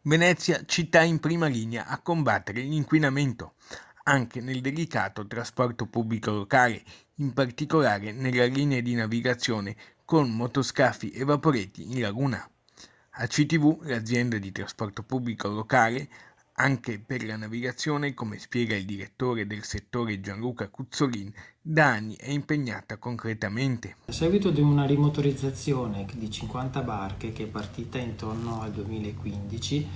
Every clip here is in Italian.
Venezia, città in prima linea a combattere l'inquinamento, anche nel delicato trasporto pubblico locale, in particolare nelle linee di navigazione con motoscafi e vaporetti in laguna. ACTV, l'azienda di trasporto pubblico locale, anche per la navigazione, come spiega il direttore del settore Gianluca Cuzzolin, da anni è impegnata concretamente. A seguito di una rimotorizzazione di 50 barche che è partita intorno al 2015,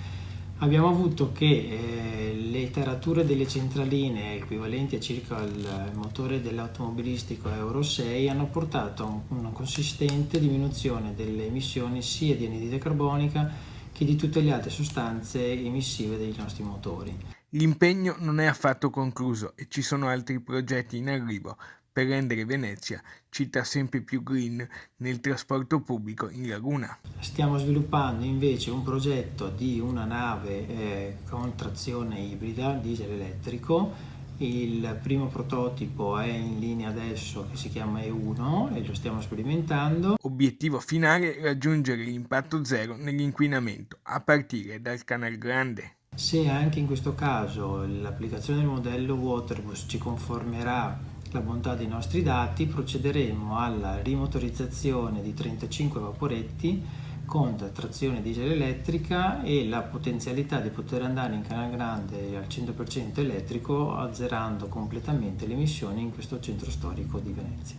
abbiamo avuto che le tarature delle centraline equivalenti a circa il motore dell'automobilistico Euro 6 hanno portato a una consistente diminuzione delle emissioni sia di anidride carbonica che di tutte le altre sostanze emissive dei nostri motori. L'impegno non è affatto concluso e ci sono altri progetti in arrivo per rendere Venezia città sempre più green nel trasporto pubblico in laguna. Stiamo sviluppando invece un progetto di una nave con trazione ibrida, diesel elettrico. Il primo prototipo è in linea adesso, che si chiama E1 e lo stiamo sperimentando. Obiettivo finale: raggiungere l'impatto zero nell'inquinamento a partire dal Canal Grande. Se anche in questo caso l'applicazione del modello Waterbus ci confermerà la bontà dei nostri dati, procederemo alla rimotorizzazione di 35 vaporetti con trazione diesel elettrica e la potenzialità di poter andare in Canal Grande al 100% elettrico, azzerando completamente le emissioni in questo centro storico di Venezia.